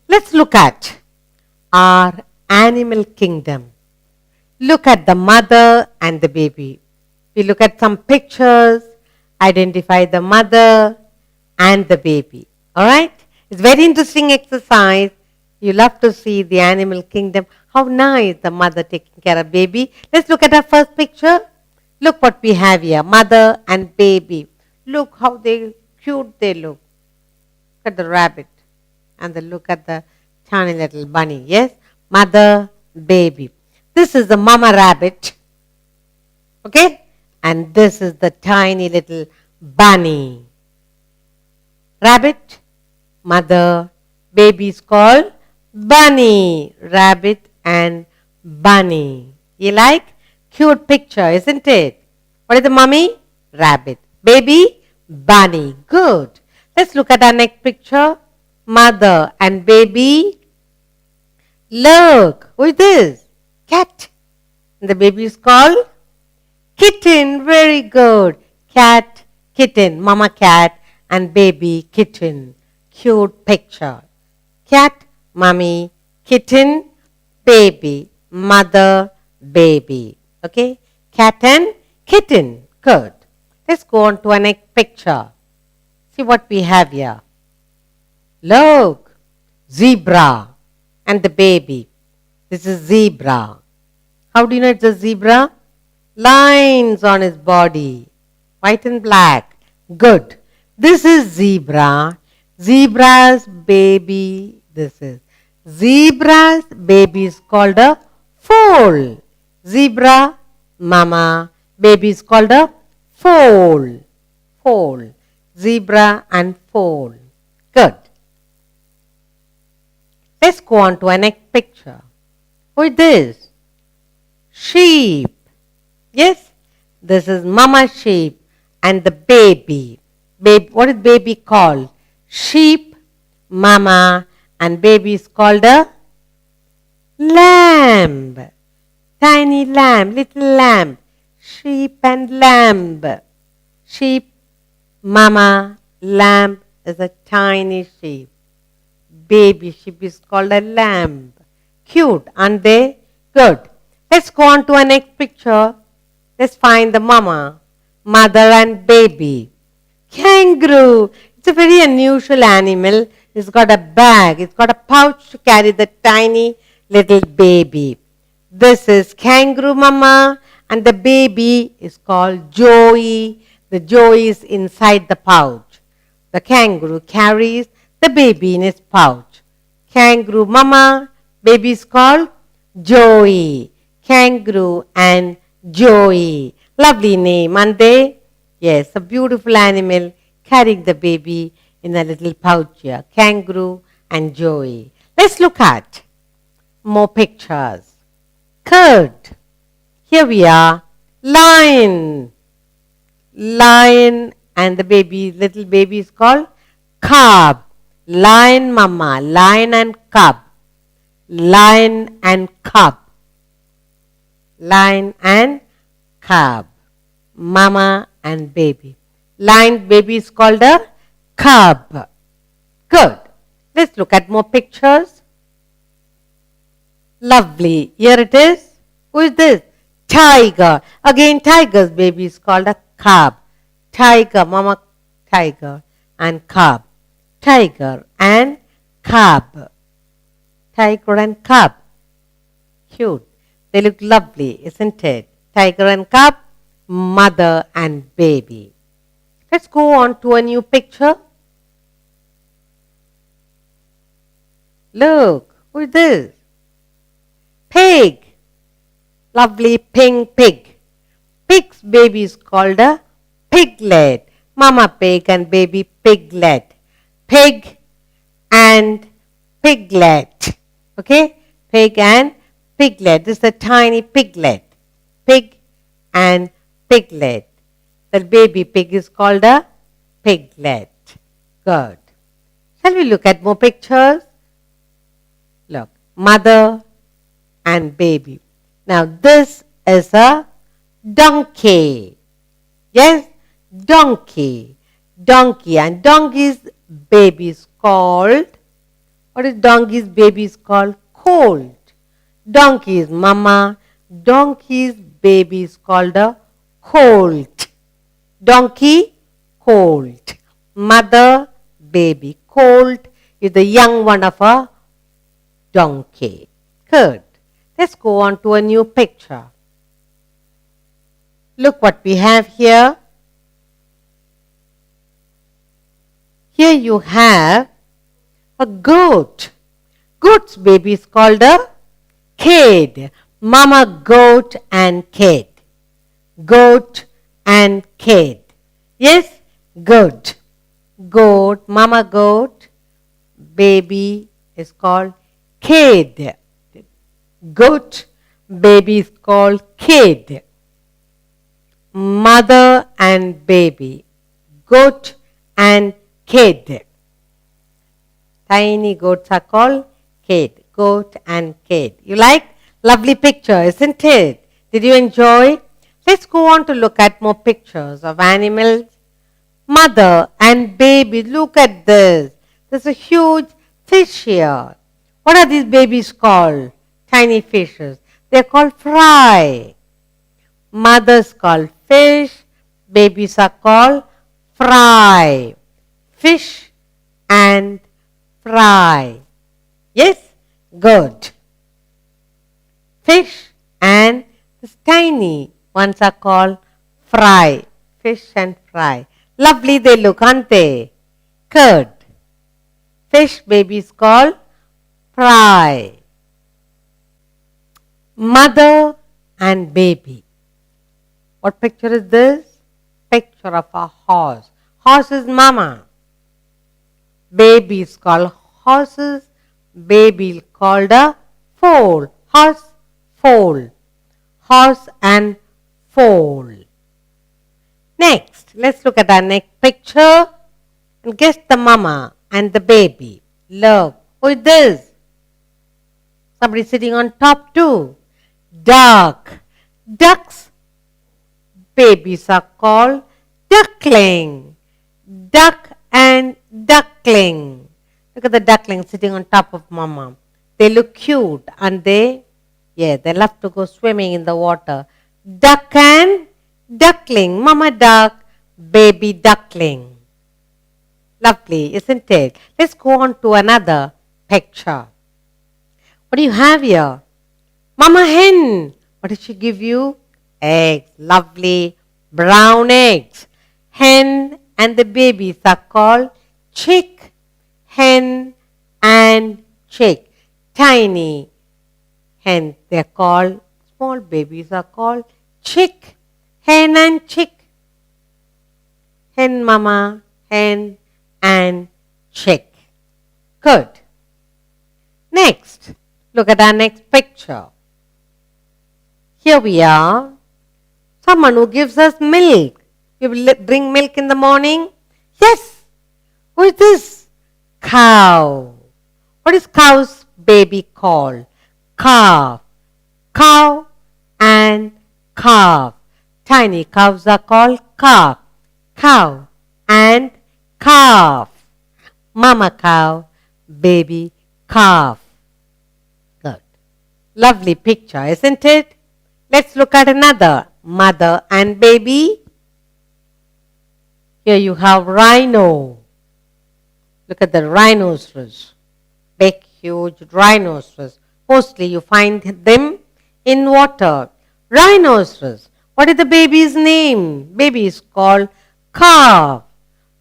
Let's look at our animal kingdom. Look at the mother and the baby. We look at some pictures, identify the mother and the baby. Alright? It's very interesting exercise. You love to see the animal kingdom. How nice the mother taking care of baby. Let's look at our first picture. Look what we have here. Mother and baby. Look how cute they look. Look at the rabbit. And then look at the tiny little bunny. Yes? Mother, baby. This is the mama rabbit. Okay? And this is the tiny little bunny. Rabbit, mother, baby is called bunny. Rabbit and bunny. You like? Cute picture, isn't it? What is the mummy? Rabbit. Baby? Bunny. Good. Let's look at our next picture. Mother and baby. Look. Who is this? Cat. And the baby is called kitten. Very good. Cat, kitten. Mama cat and baby kitten. Cute picture. Cat, mummy, kitten, baby, mother, baby. Okay? Cat and kitten. Good. Let's go on to our next picture. See what we have here. Look. Zebra and the baby. This is zebra. How do you know it's a zebra? Lines on his body. White and black. Good. This is zebra. Zebra's baby. This is. Zebra's baby is called a foal. Zebra, mama, baby is called a foal. Foal. Zebra and foal. Good. Let's go on to our next picture. Who is this? Sheep. Yes? This is mama sheep and the baby. What is baby called? Sheep, mama, and baby is called a lamb. Tiny lamb, little lamb. Sheep and lamb. Sheep, mama, lamb is a tiny sheep. Baby sheep is called a lamb. Cute, aren't they? Good. Let's go on to our next picture. Let's find the mama, mother and baby. Kangaroo. It's a very unusual animal. It's got a bag. It's got a pouch to carry the tiny little baby. This is kangaroo mama and the baby is called Joey. The Joey is inside the pouch. The kangaroo carries the baby in his pouch. Kangaroo mama, baby is called Joey. Kangaroo and Joey. Lovely name, aren't they? Yes, a beautiful animal carrying the baby in a little pouch here. Kangaroo and Joey. Let's look at more pictures. Kurt. Here we are. Lion. Lion and the baby, little baby is called cub. Lion mama, lion and cub. Lion and cub. Lion and cub. Mama and baby. Lion baby is called a cub. Good. Let's look at more pictures. Lovely. Here it is. Who is this? Tiger. Again, tiger's baby is called a cub. Tiger, mama tiger and cub. Tiger and cub. Tiger and cub. Cute. They look lovely, isn't it? Tiger and cub, mother and baby. Let's go on to a new picture. Look, who is this? Pig. Lovely pink pig. Pig's baby is called a piglet. Mama pig and baby piglet. Pig and piglet. Okay? Pig and piglet. This is a tiny piglet. Pig and piglet. The baby pig is called a piglet. Good. Shall we look at more pictures? Look, mother and baby. Now this is a donkey. Yes, donkey. Donkey and donkey's baby is called, What is donkey's baby is called? Colt. Donkey is mama. Donkey's baby is called a colt. Donkey, colt. Mother, baby. Colt is the young one of a donkey. Good. Let's go on to a new picture. Look what we have here. Here you have a goat. Goat's baby is called a kid. Mama goat and kid. Goat and kid. Yes? Good. Goat, mama goat, baby is called kid. Goat, baby is called kid. Mother and baby. Goat and kid. Tiny goats are called kid. Goat and kid. You like? Lovely picture, isn't it? Did you enjoy? Let's go on to look at more pictures of animals. Mother and baby. Look at this. There's a huge fish here. What are these babies called? Tiny fishes. They're called fry. Mothers called fish. Babies are called fry. Fish and fry. Yes? Good. Fish and this tiny ones are called fry. Fish and fry. Lovely they look, aren't they? Good. Fish baby is called fry. Mother and baby. What picture is this? Picture of a horse. Horse is mama. Baby is called horses. Baby is called a foal. Horse, foal. Horse and foal. Next, let's look at our next picture and guess the mama and the baby. Look, who is this? Somebody sitting on top too. Duck. Ducks babies are called duckling. Duck and duckling. Look at the duckling sitting on top of mama. They look cute, and they love to go swimming in the water. Duck and duckling. Mama duck, baby duckling. Lovely, isn't it? Let's go on to another picture. What do you have here? Mama hen. What did she give you? Eggs. Lovely brown eggs. Hen and the babies are called chick. Hen and chick. Tiny hen. They are called, small babies are called chick. Hen and chick. Hen mama, hen and chick. Good. Next, look at our next picture. Here we are. Someone who gives us milk. You will drink milk in the morning? Yes. Who is this? Cow. What is cow's baby called? Calf. Cow and calf. Tiny cows are called calf. Cow and calf. Mama cow, baby calf. Good. Lovely picture, isn't it? Let's look at another. Mother and baby. Here you have rhino. Look at the rhinoceros. Big, huge rhinoceros. Mostly you find them in water. Rhinoceros. What is the baby's name? Baby is called calf.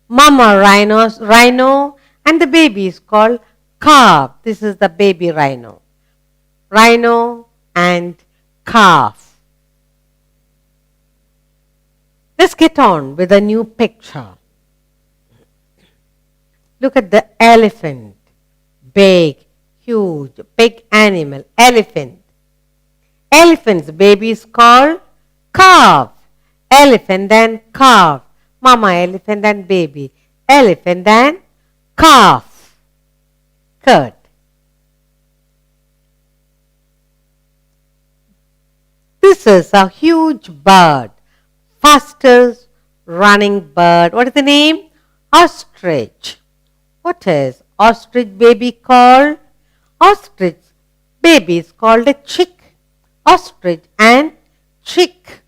Mama rhino and the baby is called calf. This is the baby rhino. Rhino and calf. Let's get on with a new picture. Look at the elephant. Big, huge, big animal. Elephant. Elephant's baby is called calf. Elephant and calf. Mama elephant and baby. Elephant and calf. Good. This is a huge bird. Fastest running bird. What is the name? Ostrich. What is ostrich baby called? Ostrich baby is called a chick. Ostrich and chick.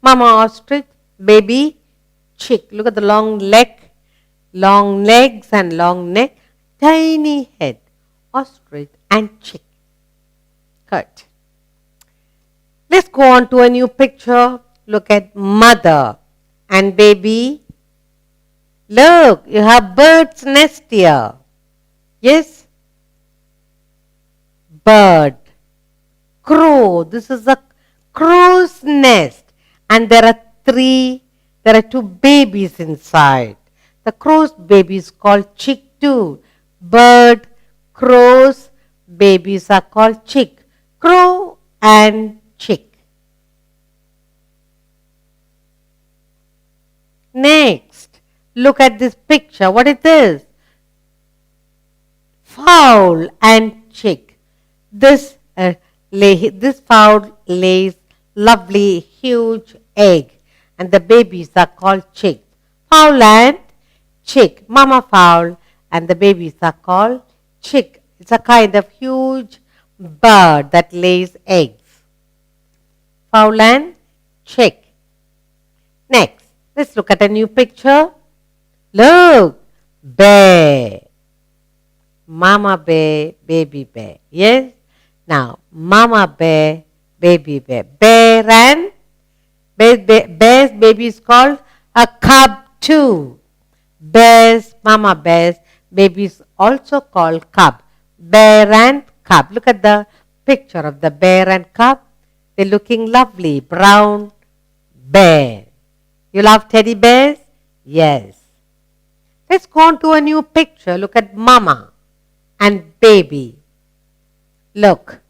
Mama ostrich, baby chick. Look at the long legs and long neck, tiny head. Ostrich and chick. Good. Let's go on to a new picture. Look at mother and baby. Look, you have bird's nest here. Yes? Bird. Crow. This is a crow's nest. And there are two babies inside. The crow's baby is called chick too. Bird, crows, babies are called chick. Crow and chick. Next, look at this picture. What it is? Fowl and chick. This fowl lays lovely huge egg and the babies are called chicks. Fowl and chick. Mama fowl and the babies are called chick. It's a kind of huge bird that lays eggs. Fowl and chick. Next, let's look at a new picture. Look, bear. Mama bear, baby bear. Yes? Now, mama bear, baby bear. Bear's baby is called a cub too. Mama bear's baby is also called cub. Bear and cub. Look at the picture of the bear and cub. They're looking lovely. Brown bear. You love teddy bears? Yes. Let's go on to a new picture. Look at mama and baby. Look,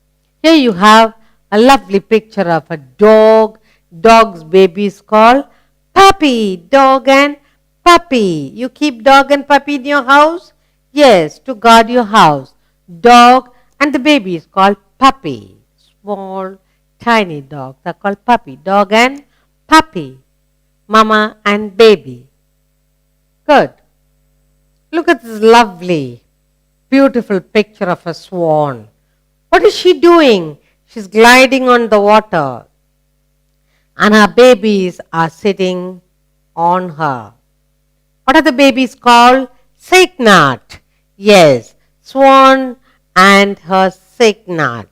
here you have a lovely picture of a dog. Dog's baby is called puppy. Dog and puppy. You keep dog and puppy in your house? Yes, to guard your house. Dog and the baby is called puppy. Small, tiny dogs are called puppy. Dog and puppy. Mama and baby. Good. Look at this lovely, beautiful picture of a swan. What is she doing? She's gliding on the water. And her babies are sitting on her. What are the babies called? Cygnet. Yes, swan and her cygnet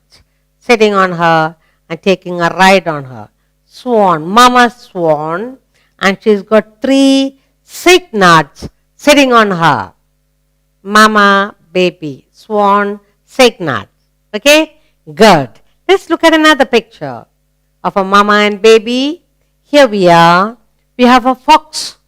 sitting on her and taking a ride on her. Swan, mama swan, and she's got 3 cygnets sitting on her. Mama, baby, swan, cygnet. Okay? Good. Let's look at another picture of a mama and baby. Here we are. We have a fox.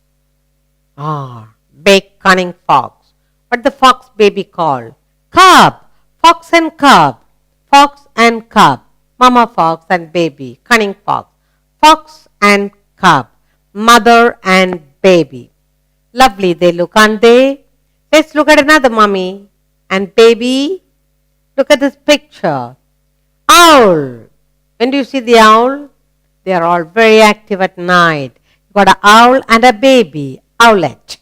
Big cunning fox. What the fox baby called? Cub. Fox and cub. Fox and cub. Mama fox and baby. Cunning fox. Fox and cub. Mother and baby. Lovely they look, aren't they? Let's look at another mommy and baby. Look at this picture. Owl. When do you see the owl? They are all very active at night. You've got an owl and a baby. Owlet.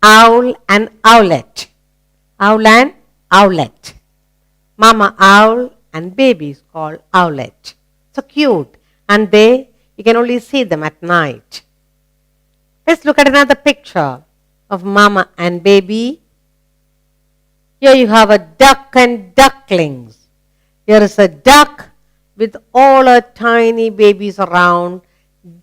Owl and owlet. Owl and owlet. Mama owl and baby is called owlet. So cute. And you can only see them at night. Let's look at another picture of mama and baby. Here you have a duck and ducklings. Here is a duck with all her tiny babies around.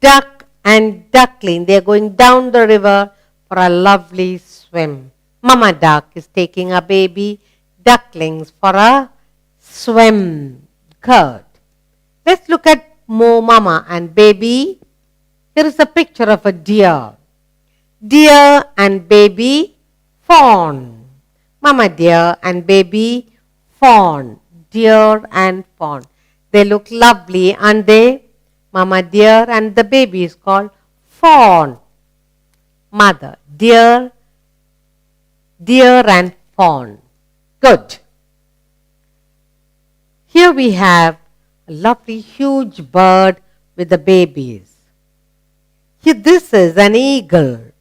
Duck and duckling. They are going down the river for a lovely swim. Mama duck is taking a baby ducklings for a swim. Good. Let's look at more mama and baby. Here is a picture of a deer. Deer and baby fawn. Mama deer and baby fawn. Deer and fawn. They look lovely, and mama deer and the baby is called fawn. Mother deer and fawn. Good. Here we have a lovely huge bird with the babies. Here this is an eagle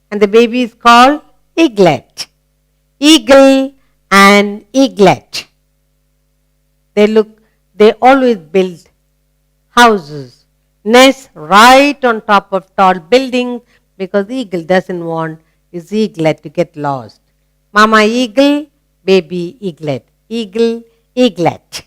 and the baby is called eaglet. Eagle and eaglet. They always build houses, nests right on top of tall buildings because eagle doesn't want his eaglet to get lost. Mama eagle, baby eaglet. Eagle, eaglet.